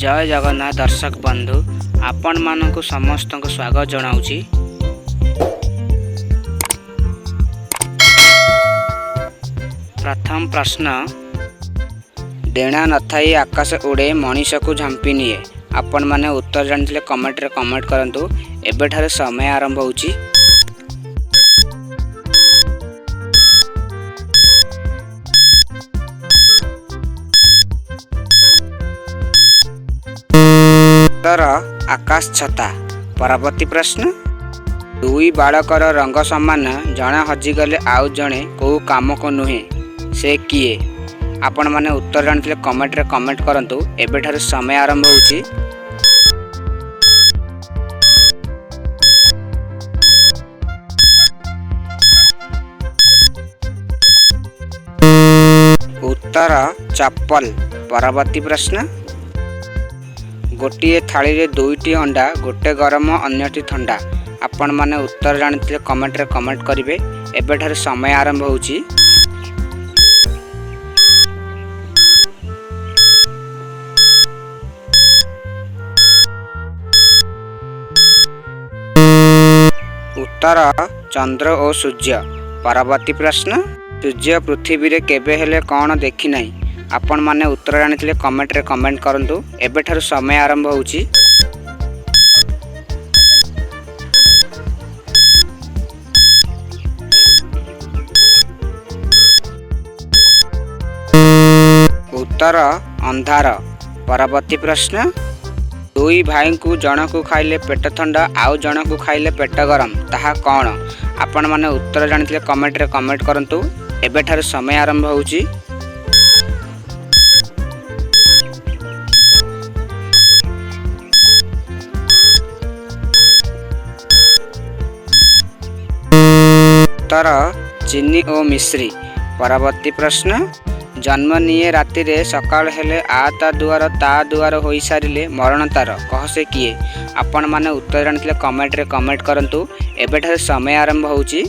जय जगन्नाथ दर्शक बंधु आपण मानक समस्त स्वागत जनाऊँगी। प्रथम प्रश्न, डेणा नथाई आकाश उड़े मनीष को झांपी निए। आपण माने उत्तर जानते कमेंट रे कमेंट करंतु। एबेठारे समय आरंभ होउची। उत्तर आकाश छता। परवर्ती प्रश्न, दुई बालकर रंग समान, जणे हजिगले आउ जणे को काम को नुहे, से किए? आपण माने उत्तर जानते कमेंट रे कमेंट करंतु। एबेठारे समय आरंभ होउची। उत्तर चप्पल। परवर्ती प्रश्न, गोटे थाली रे दुईटी अंडा, गोटे गरम अन्यटी ठंडा। आपण माने उत्तर जानते कमेंट रे कमेंट करिवे। एबेठारे समय आरंभ होउची। उत्तर चंद्र और सूर्य। परवर्ती प्रश्न, सूर्य पृथ्वी रे केबे हेले कौन देखि नाही? आपण माने उत्तर जानते कमेंट रे कमेंट करंतु। एबेठारे समय आरंभ होउची। उत्तर अंधार। परवर्ती प्रश्न, दुई भाई को जन को खाइले पेट ठंडा, आउ जन को खाइले पेट गरम, ताहा कौन? आपण माने उत्तर जानते कमेंट रे कमेंट करंतु। एबेठारे समय आरंभ होउची। उत्तर चीनी और मिश्री। परवर्ती प्रश्न, जन्म निये राति रे सकाळ हेले आ ता दुआर होई सारिले मरण तार, कह से किए? आपण माने उत्तर जानते कमेंट रे कमेंट करंतु। एबेठारे समय आरंभ होउची।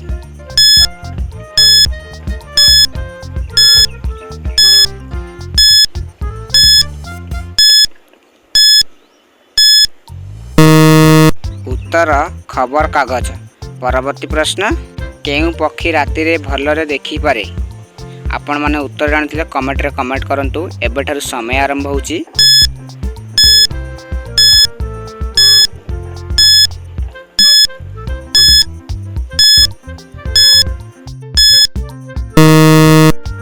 उत्तर खबर कागज। परवर्ती प्रश्न, केउ पक्षी राति रे भलरे देखि पारे? आपण माने उत्तर जानते कमेंट रे कमेंट करंतु। एबेठारे समय आरंभ होउची।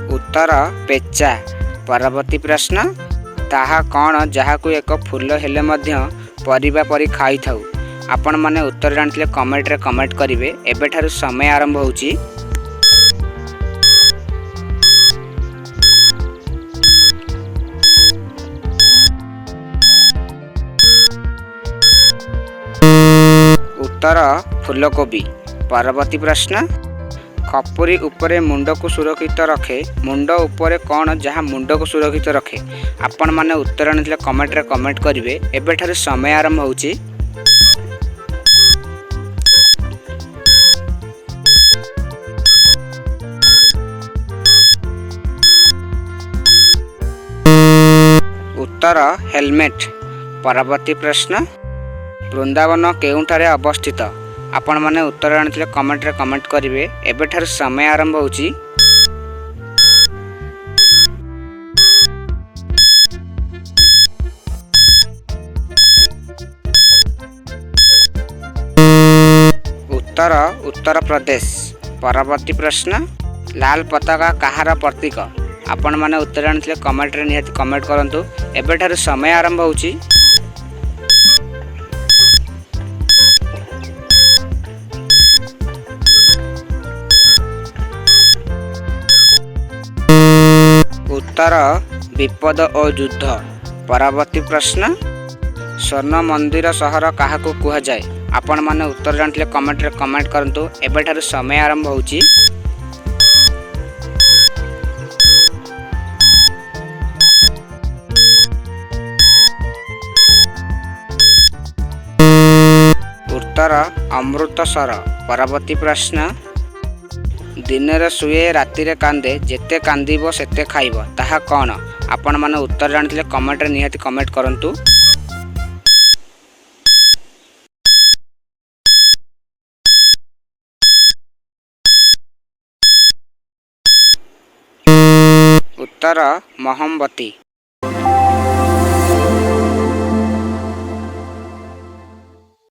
उत्तर पेचा। परवर्ती प्रश्न, ताहा कौन जहाकू एक फूल हेले मध्य परिबा परि खाई थाउ? आपण माने उत्तर जानते कमेंट रे कमेंट करिवे। एबेठारे समय आरंभ होउची। उत्तर फूलकोबी। परवर्ती प्रश्न, खपुरी उपरे मुंड को सुरक्षित रखे, मुंड उपरे कौन जहाँ मुंड को सुरक्षित रखे? आपण माने उत्तर जानते कमेंट रे कमेंट करिवे। एबेठारे समय आरंभ होउची। उत्तर हेलमेट। परवर्ती प्रश्न, वृंदावन केउठारे अवस्थित? आपण माने उत्तर जानते कमेंट रे कमेंट करिवे। एबेठारे समय आरंभ होउची। उत्तर उत्तर प्रदेश। परवर्ती प्रश्न, लाल पताका कहार प्रतीक? आपण माने उत्तर जानते कमेंट रे निहाती कमेंट करंतु। एबेठारे समय आरंभ होउची। उत्तर विपद और युद्ध। परवर्ती प्रश्न, स्वर्ण मंदिर सहर काहाकू कुहा जाए? आपण माने उत्तर जानते कमेंट रे कमेंट करंतु। एबेठारे समय आरंभ होउची। उत्तर अमृतसर। परवर्ती प्रश्न, दिन रे सुए राति रे कांदे, जेते कांदिबो सेते खाइबो, ताहा कौन? ଆପଣମାନେ ଉତ୍ତର ଜାଣିଥିଲେ କମେଣ୍ଟରେ ନିହାତି କମେଣ୍ଟ କରନ୍ତୁ। ଉତ୍ତର ମହମବତୀ।